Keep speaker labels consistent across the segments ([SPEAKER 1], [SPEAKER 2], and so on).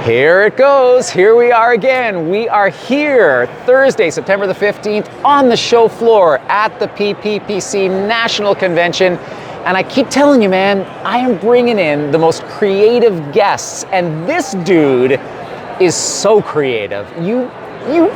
[SPEAKER 1] Here it goes. Here we are again. We are here Thursday, September the 15th on the show floor at the PPPC National Convention. And I keep telling you, man, I am bringing in the most creative guests. And this dude is so creative. You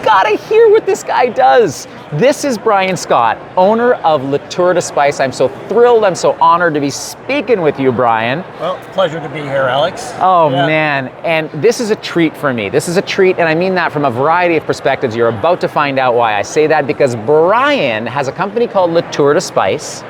[SPEAKER 1] gotta hear what this guy does. This is Brian Scott, owner of La Tour de Spice. I'm so thrilled, I'm so honored to be speaking with you, Brian.
[SPEAKER 2] Well, pleasure to be here, Alex.
[SPEAKER 1] Oh man, and this is a treat for me. This is a treat, and I mean that from a variety of perspectives. You're about to find out why I say that, because Brian has a company called La Tour de Spice,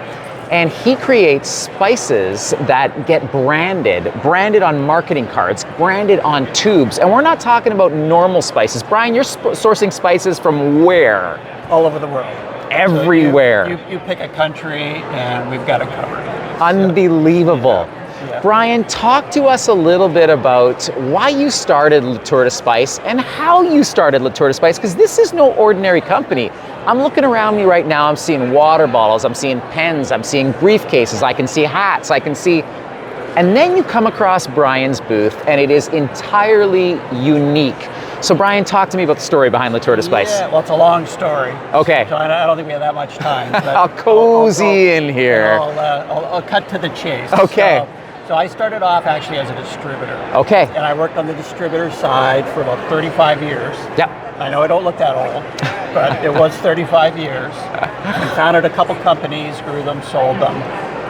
[SPEAKER 1] and he creates spices that get branded on marketing cards, branded on tubes. And we're not talking about normal spices. Brian, you're sourcing spices from where?
[SPEAKER 2] All over the world.
[SPEAKER 1] Everywhere.
[SPEAKER 2] So you pick a country and we've got it covered.
[SPEAKER 1] Unbelievable.
[SPEAKER 2] Yeah.
[SPEAKER 1] Brian, talk to us a little bit about why you started La Tour de Spice and how you started La Tour de Spice, because this is no ordinary company. I'm looking around me right now, I'm seeing water bottles, I'm seeing pens, I'm seeing briefcases, I can see hats, and then you come across Brian's booth and it is entirely unique. So Brian, talk to me about the story behind La Tour de Spice.
[SPEAKER 2] Yeah, well, it's a long story.
[SPEAKER 1] Okay.
[SPEAKER 2] So I don't think we have that much time. But
[SPEAKER 1] I'll cozy in here.
[SPEAKER 2] I'll cut to the chase.
[SPEAKER 1] Okay.
[SPEAKER 2] So I started off actually as a distributor.
[SPEAKER 1] Okay.
[SPEAKER 2] And I worked on the distributor side for about 35 years.
[SPEAKER 1] Yep.
[SPEAKER 2] I know I don't look that old, but it was 35 years. I founded a couple companies, grew them, sold them,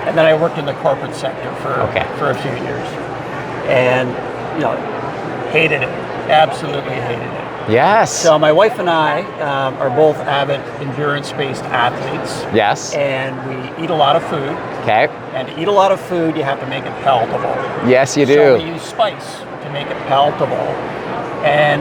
[SPEAKER 2] and then I worked in the corporate sector for a few years. And, hated it, absolutely hated it.
[SPEAKER 1] Yes.
[SPEAKER 2] So my wife and I are both avid endurance-based athletes.
[SPEAKER 1] Yes.
[SPEAKER 2] And we eat a lot of food.
[SPEAKER 1] Okay.
[SPEAKER 2] And to eat a lot of food, you have to make it palatable.
[SPEAKER 1] Yes, you do.
[SPEAKER 2] So we use spice to make it palatable. And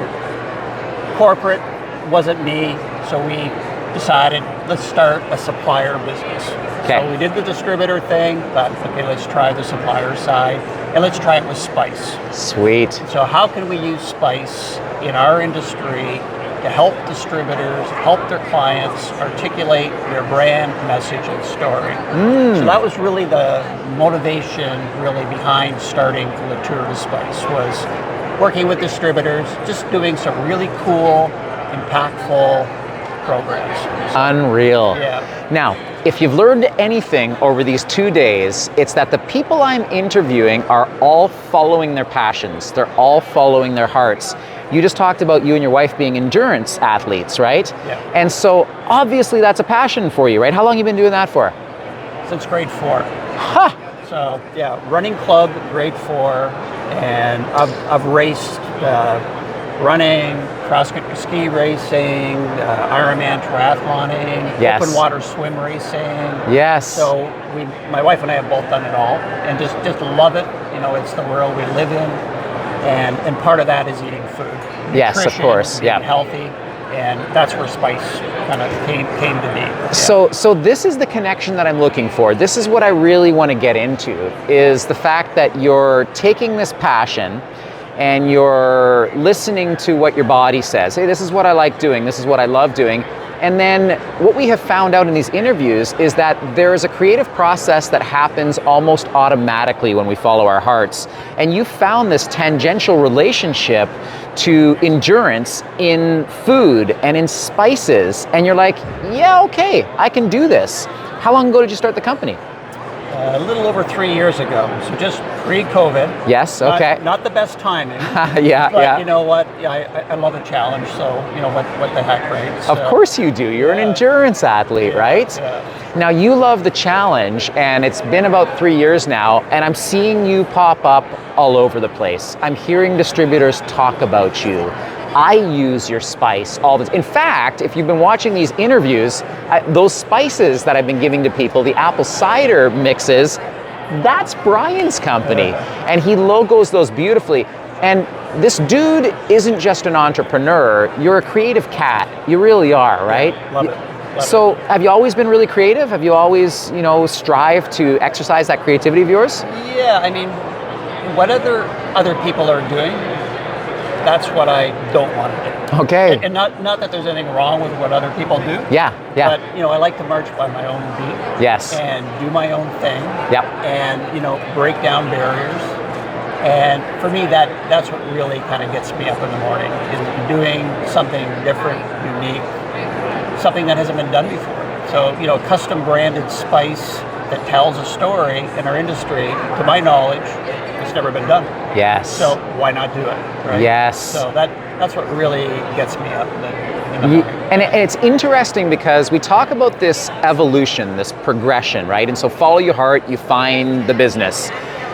[SPEAKER 2] corporate wasn't me, so we decided, let's start a supplier business.
[SPEAKER 1] Okay.
[SPEAKER 2] So we did the distributor thing, but okay, let's try the supplier side, and let's try it with spice.
[SPEAKER 1] Sweet.
[SPEAKER 2] So how can we use spice in our industry to help distributors, help their clients articulate their brand, message, and story? So that was really the motivation really behind starting La Tour de Spice, was working with distributors, just doing some really cool, impactful programs.
[SPEAKER 1] Unreal.
[SPEAKER 2] Yeah.
[SPEAKER 1] Now, if you've learned anything over these 2 days, it's that the people I'm interviewing are all following their passions. They're all following their hearts. You just talked about you and your wife being endurance athletes, right?
[SPEAKER 2] Yeah.
[SPEAKER 1] And so obviously that's a passion for you, right? How long have you been doing that for?
[SPEAKER 2] Since grade 4.
[SPEAKER 1] Huh.
[SPEAKER 2] So yeah, running club, grade 4, and I've raced running, cross-country ski racing, Ironman triathloning, open water swim racing.
[SPEAKER 1] Yes.
[SPEAKER 2] So my wife and I have both done it all, and just love it. It's the world we live in, and part of that is eating food.
[SPEAKER 1] Yes, of course.
[SPEAKER 2] Being healthy, and that's where spice kind of came to be. Yeah.
[SPEAKER 1] So this is the connection that I'm looking for. This is what I really want to get into, is the fact that you're taking this passion and you're listening to what your body says. Hey, this is what I like doing, this is what I love doing. And then what we have found out in these interviews is that there is a creative process that happens almost automatically when we follow our hearts. And you found this tangential relationship to endurance in food and in spices. And you're like, yeah, okay, I can do this. How long ago did you start the company?
[SPEAKER 2] A little over 3 years ago, so just pre-COVID.
[SPEAKER 1] Yes, okay.
[SPEAKER 2] Not the best timing.
[SPEAKER 1] Yeah,
[SPEAKER 2] but you know what? I love a challenge, so what the heck, right? So,
[SPEAKER 1] of course you do. You're an endurance athlete, right?
[SPEAKER 2] Yeah.
[SPEAKER 1] Now you love the challenge, and it's been about 3 years now, and I'm seeing you pop up all over the place. I'm hearing distributors talk about you. I use your spice all the time. In fact, if you've been watching these interviews, those spices that I've been giving to people, the apple cider mixes, that's Brian's company. And he logos those beautifully. And this dude isn't just an entrepreneur, you're a creative cat. You really are, right?
[SPEAKER 2] Yeah, love it.
[SPEAKER 1] So have you always been really creative? Have you always, strived to exercise that creativity of yours?
[SPEAKER 2] Yeah, I mean, what other people are doing, that's what I don't want to do.
[SPEAKER 1] Okay.
[SPEAKER 2] And not that there's anything wrong with what other people do.
[SPEAKER 1] Yeah.
[SPEAKER 2] But I like to march by my own beat.
[SPEAKER 1] Yes.
[SPEAKER 2] And do my own thing.
[SPEAKER 1] Yep.
[SPEAKER 2] And break down barriers. And for me, that's what really kind of gets me up in the morning, is doing something different, unique, something that hasn't been done before. So, custom branded spice that tells a story in our industry, to my knowledge, it's never been done.
[SPEAKER 1] Yes.
[SPEAKER 2] So why not do it, right?
[SPEAKER 1] Yes.
[SPEAKER 2] So that's what really gets me up in the morning.
[SPEAKER 1] And it's interesting because we talk about this evolution, this progression, right? And so follow your heart, you find the business.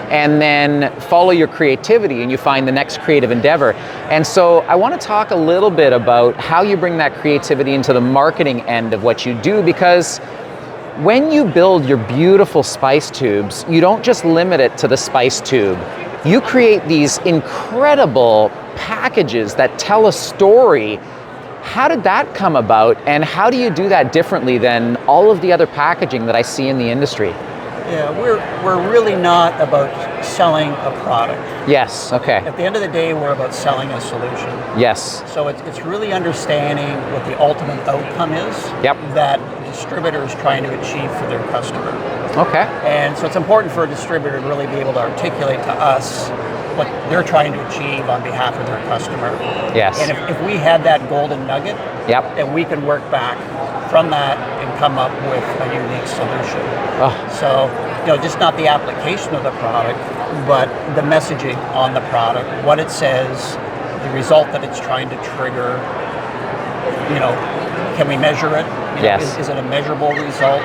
[SPEAKER 1] And then follow your creativity and you find the next creative endeavor. And so I want to talk a little bit about how you bring that creativity into the marketing end of what you do, because when you build your beautiful spice tubes, you don't just limit it to the spice tube. You create these incredible packages that tell a story. How did that come about, and how do you do that differently than all of the other packaging that I see in the industry?
[SPEAKER 2] Yeah, we're really not about selling a product.
[SPEAKER 1] Yes, okay.
[SPEAKER 2] At the end of the day, we're about selling a solution.
[SPEAKER 1] Yes.
[SPEAKER 2] So it's really understanding what the ultimate outcome is that the distributor is trying to achieve for their customer.
[SPEAKER 1] Okay.
[SPEAKER 2] And so it's important for a distributor to really be able to articulate to us what they're trying to achieve on behalf of their customer.
[SPEAKER 1] Yes.
[SPEAKER 2] And if we had that golden nugget, then we can work back from that and come up with a unique solution.
[SPEAKER 1] Oh.
[SPEAKER 2] So, just not the application of the product, but the messaging on the product, what it says, the result that it's trying to trigger. Can we measure it?
[SPEAKER 1] Yes.
[SPEAKER 2] Is it a measurable result?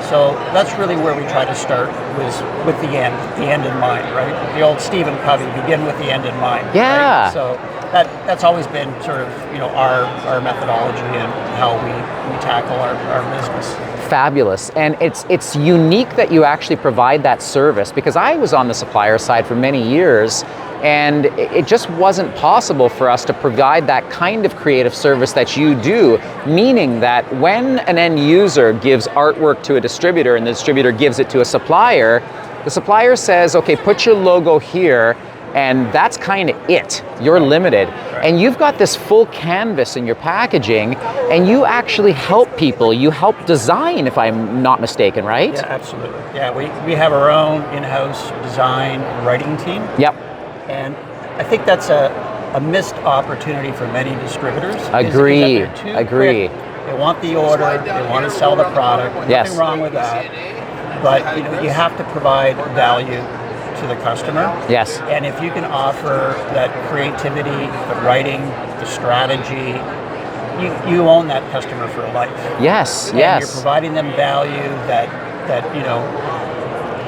[SPEAKER 2] So that's really where we try to start, was with the end in mind, right? The old Stephen Covey, begin with the end in mind.
[SPEAKER 1] Yeah.
[SPEAKER 2] Right? So that's always been sort of, our methodology and how we tackle our business.
[SPEAKER 1] Fabulous. And it's unique that you actually provide that service, because I was on the supplier side for many years, and it just wasn't possible for us to provide that kind of creative service that you do, meaning that when an end user gives artwork to a distributor and the distributor gives it to a supplier, the supplier says, okay, put your logo here, and that's kind of it. You're limited. Right. And you've got this full canvas in your packaging, and you actually help people. You help design, if I'm not mistaken, right?
[SPEAKER 2] Yeah, absolutely. Yeah, we have our own in-house design and writing team.
[SPEAKER 1] Yep.
[SPEAKER 2] And I think that's a missed opportunity for many distributors.
[SPEAKER 1] Agree.
[SPEAKER 2] Is that they're too
[SPEAKER 1] Agree.
[SPEAKER 2] quick. They want the order, they want to sell the product.
[SPEAKER 1] Yes.
[SPEAKER 2] Nothing wrong with that. But you have to provide value to the customer.
[SPEAKER 1] Yes.
[SPEAKER 2] And if you can offer that creativity, the writing, the strategy, you own that customer for life.
[SPEAKER 1] Yes,
[SPEAKER 2] and
[SPEAKER 1] yes.
[SPEAKER 2] You're providing them value that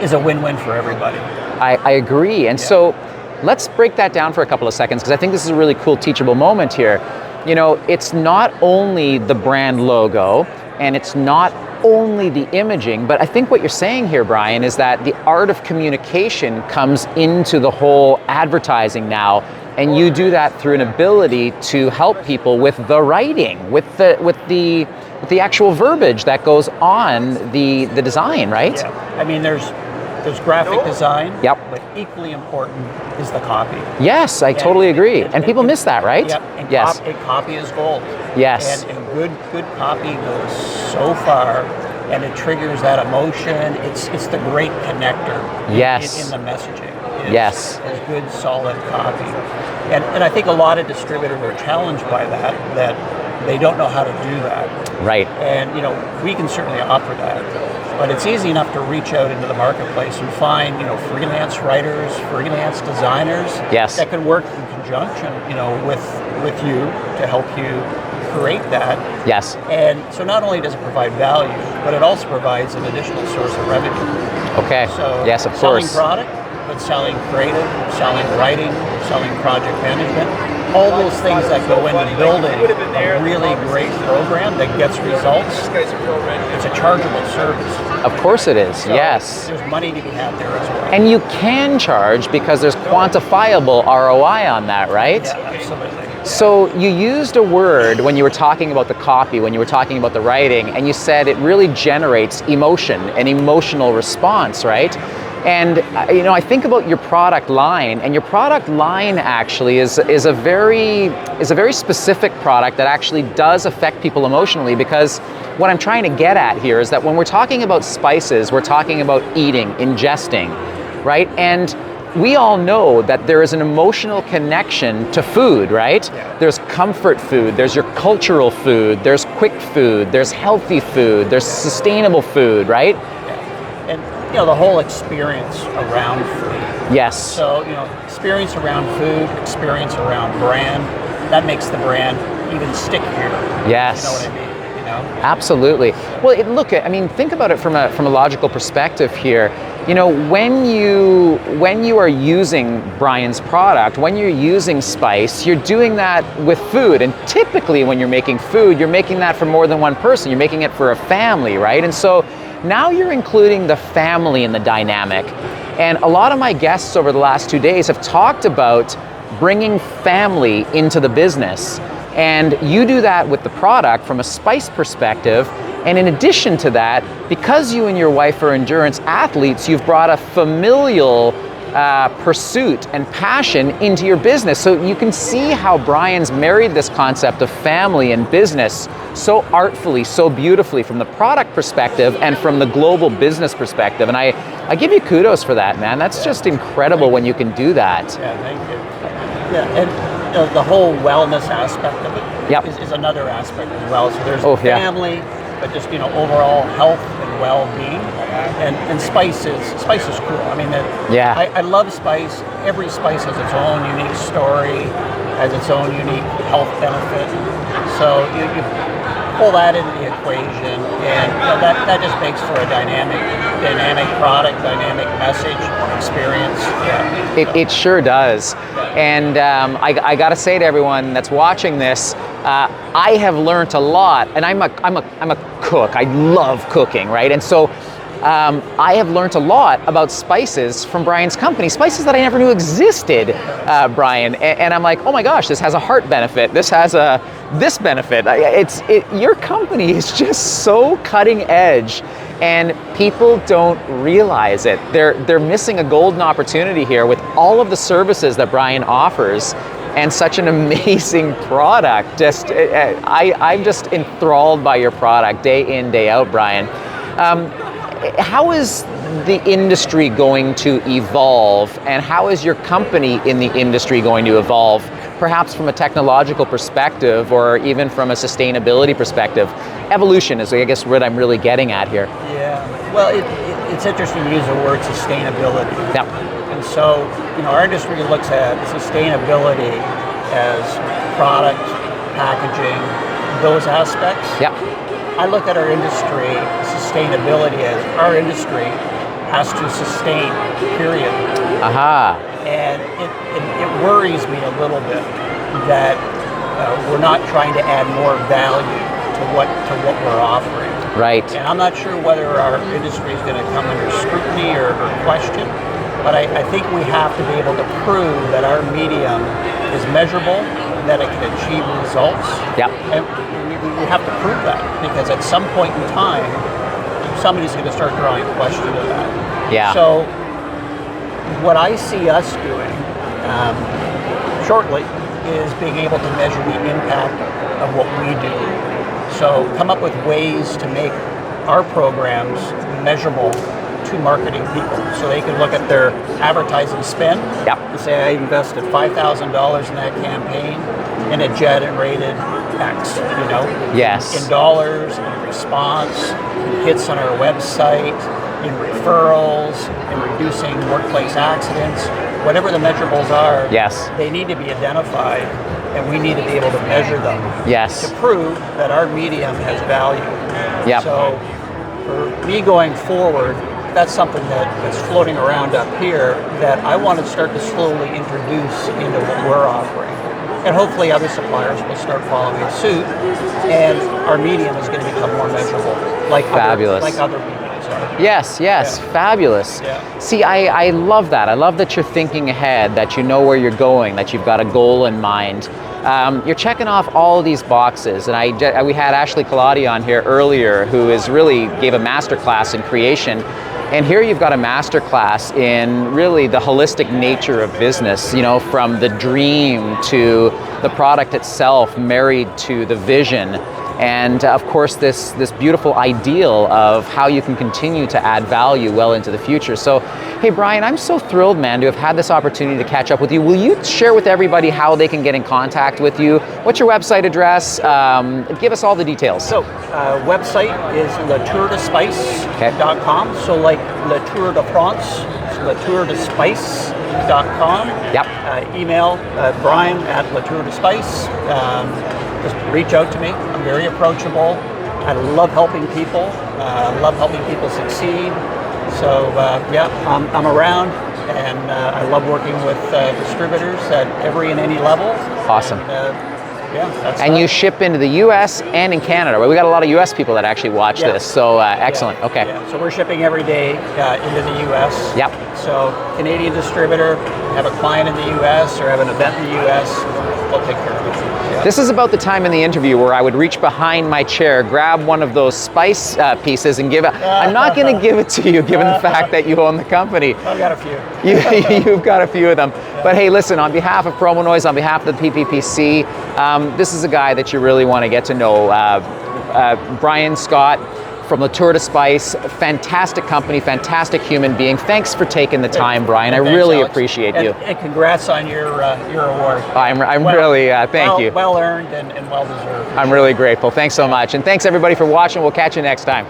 [SPEAKER 2] is a win-win for everybody.
[SPEAKER 1] I agree. And so let's break that down for a couple of seconds, because I think this is a really cool teachable moment here. It's not only the brand logo, and it's not only the imaging, but I think what you're saying here, Brian, is that the art of communication comes into the whole advertising now, and you do that through an ability to help people with the writing, with the actual verbiage that goes on the design, right?
[SPEAKER 2] Yeah. I mean, there's graphic design,
[SPEAKER 1] but
[SPEAKER 2] equally important is the copy.
[SPEAKER 1] Yes, I totally agree. And people miss that, right?
[SPEAKER 2] Yep. And
[SPEAKER 1] yes.
[SPEAKER 2] Copy is gold.
[SPEAKER 1] Yes.
[SPEAKER 2] And good copy goes so far, and it triggers that emotion. It's the great connector.
[SPEAKER 1] Yes.
[SPEAKER 2] In the messaging.
[SPEAKER 1] Yes.
[SPEAKER 2] Is good, solid copy. And I think a lot of distributors are challenged by that they don't know how to do that.
[SPEAKER 1] Right.
[SPEAKER 2] And we can certainly offer that. But it's easy enough to reach out into the marketplace and find, freelance writers, freelance designers that can work in conjunction, with you to help you create that.
[SPEAKER 1] Yes.
[SPEAKER 2] And so not only does it provide value, but it also provides an additional source of revenue.
[SPEAKER 1] Okay.
[SPEAKER 2] So
[SPEAKER 1] yes, of
[SPEAKER 2] selling
[SPEAKER 1] course.
[SPEAKER 2] product, but selling creative, selling writing, selling project management, all those things that go into building a really great program that gets results. It's a chargeable service.
[SPEAKER 1] Of course it is,
[SPEAKER 2] so
[SPEAKER 1] yes.
[SPEAKER 2] There's money to be had there as well.
[SPEAKER 1] And you can charge because there's quantifiable ROI on that, right?
[SPEAKER 2] Yeah, absolutely.
[SPEAKER 1] So you used a word when you were talking about the copy, when you were talking about the writing, and you said it really generates emotion, an emotional response, right? And I think about your product line, and your product line actually is a very specific product that actually does affect people emotionally, because what I'm trying to get at here is that when we're talking about spices, we're talking about eating, ingesting, right? And we all know that there is an emotional connection to food, right?
[SPEAKER 2] Yeah.
[SPEAKER 1] There's comfort food, there's your cultural food, there's quick food, there's healthy food, there's sustainable food, right?
[SPEAKER 2] Yeah. And you know, the whole experience around food.
[SPEAKER 1] Yes.
[SPEAKER 2] So, you know, experience around food, experience around brand, that makes the brand even stickier.
[SPEAKER 1] Yes.
[SPEAKER 2] You know what I mean? You know?
[SPEAKER 1] Absolutely. Well, look, I mean, think about it from a logical perspective here. You know, when you are using Brian's product, when you're using spice, you're doing that with food. And typically when you're making food, you're making that for more than one person. You're making it for a family, right? And so now you're including the family in the dynamic. And a lot of my guests over the last 2 days have talked about bringing family into the business. And you do that with the product from a spice perspective. And in addition to that, because you and your wife are endurance athletes, you've brought a familial pursuit and passion into your business. So you can see how Brian's married this concept of family and business so artfully, so beautifully from the product perspective and from the global business perspective. And I give you kudos for that, man. That's just incredible when you can do that.
[SPEAKER 2] Yeah, thank you. Yeah, and the whole wellness aspect of it
[SPEAKER 1] Yep.
[SPEAKER 2] is another aspect as well. So there's
[SPEAKER 1] yeah.
[SPEAKER 2] family, but just, you know, overall health and well-being. And spice is cool. I mean,
[SPEAKER 1] Yeah.
[SPEAKER 2] I love spice. Every spice has its own unique story, has its own unique health benefit. So you pull that into the equation, and you know, that just makes for a dynamic product, dynamic message, experience. Yeah.
[SPEAKER 1] It sure does. And I got to say to everyone that's watching this, I have learned a lot, and I'm a cook. I love cooking, right? And so I have learned a lot about spices from Brian's company, spices that I never knew existed, Brian. And I'm like, oh my gosh, this has a heart benefit. This has this benefit. Your company is just so cutting edge, and people don't realize it. They're missing a golden opportunity here with all of the services that Brian offers. And such an amazing product. I'm just enthralled by your product day in, day out, Brian. How is the industry going to evolve, and how is your company in the industry going to evolve, perhaps from a technological perspective or even from a sustainability perspective? Evolution is, I guess, what I'm really getting at here.
[SPEAKER 2] Yeah. Well, it's interesting to use the word sustainability.
[SPEAKER 1] Yeah.
[SPEAKER 2] And so, you know, our industry looks at sustainability as product, packaging, those aspects.
[SPEAKER 1] Yeah.
[SPEAKER 2] I look at our industry, sustainability, as our industry has to sustain, period.
[SPEAKER 1] Aha.
[SPEAKER 2] And it worries me a little bit that we're not trying to add more value to what we're offering.
[SPEAKER 1] Right.
[SPEAKER 2] And I'm not sure whether our industry is going to come under scrutiny or question, but I think we have to be able to prove that our medium is measurable, that it can achieve results.
[SPEAKER 1] Yep.
[SPEAKER 2] And we have to prove that, because at some point in time, somebody's going to start drawing question to that.
[SPEAKER 1] Yeah.
[SPEAKER 2] So what I see us doing shortly is being able to measure the impact of what we do. So come up with ways to make our programs measurable to marketing people, so they can look at their advertising spend.
[SPEAKER 1] Yep.
[SPEAKER 2] And say, I invested $5,000 in that campaign, and it generated X, you know?
[SPEAKER 1] Yes.
[SPEAKER 2] In dollars, in response, in hits on our website, in referrals, in reducing workplace accidents, whatever the measurables are.
[SPEAKER 1] Yes.
[SPEAKER 2] They need to be identified, and we need to be able to measure them.
[SPEAKER 1] Yes.
[SPEAKER 2] To prove that our medium has value.
[SPEAKER 1] Yep.
[SPEAKER 2] So for me going forward, that's something that's floating around up here that I want to start to slowly introduce into what we're offering. And hopefully other suppliers will start following suit, and our medium is going to become more measurable, like
[SPEAKER 1] Fabulous.
[SPEAKER 2] other mediums are.
[SPEAKER 1] Yes, yes,
[SPEAKER 2] Yeah.
[SPEAKER 1] Fabulous.
[SPEAKER 2] Yeah.
[SPEAKER 1] See, I love that. I love that you're thinking ahead, that you know where you're going, that you've got a goal in mind. You're checking off all of these boxes, and we had Ashley Colladi on here earlier, who gave a master class in creation. And here you've got a master class in really the holistic nature of business, you know, from the dream to the product itself married to the vision, and of course this beautiful ideal of how you can continue to add value well into the future. So, hey Brian, I'm so thrilled, man, to have had this opportunity to catch up with you. Will you share with everybody how they can get in contact with you? What's your website address? Give us all the details.
[SPEAKER 2] So, website is latourdespice.com. So like La Tour de France, latourdespice.com.
[SPEAKER 1] Yep.
[SPEAKER 2] Email Brian at latourdespice. Just reach out to me. I'm very approachable. I love helping people. Love helping people succeed. So yeah, I'm around, and I love working with distributors at every and any level.
[SPEAKER 1] Awesome.
[SPEAKER 2] Yeah, that's
[SPEAKER 1] and you ship into the U.S. and in Canada. We got a lot of U.S. people that actually watch this, so excellent. Okay.
[SPEAKER 2] Yeah. So we're shipping every day into the U.S.
[SPEAKER 1] Yep.
[SPEAKER 2] So Canadian distributor, have a client in the U.S. or have an event in the U.S., we'll take care of it. Yeah.
[SPEAKER 1] This is about the time in the interview where I would reach behind my chair, grab one of those spice pieces and give it. I'm not going to give it to you, given the fact that you own the company.
[SPEAKER 2] I've got a few.
[SPEAKER 1] You've got a few of them. But hey, listen, on behalf of Promonoise, on behalf of the PPPC, this is a guy that you really want to get to know. Brian Scott from La Tour de Spice, fantastic company, fantastic human being. Thanks for taking the time, Brian. I really appreciate you.
[SPEAKER 2] And congrats on your award.
[SPEAKER 1] I'm really, thank you.
[SPEAKER 2] Well earned and well deserved.
[SPEAKER 1] I'm really grateful. Thanks so much. And thanks everybody for watching. We'll catch you next time.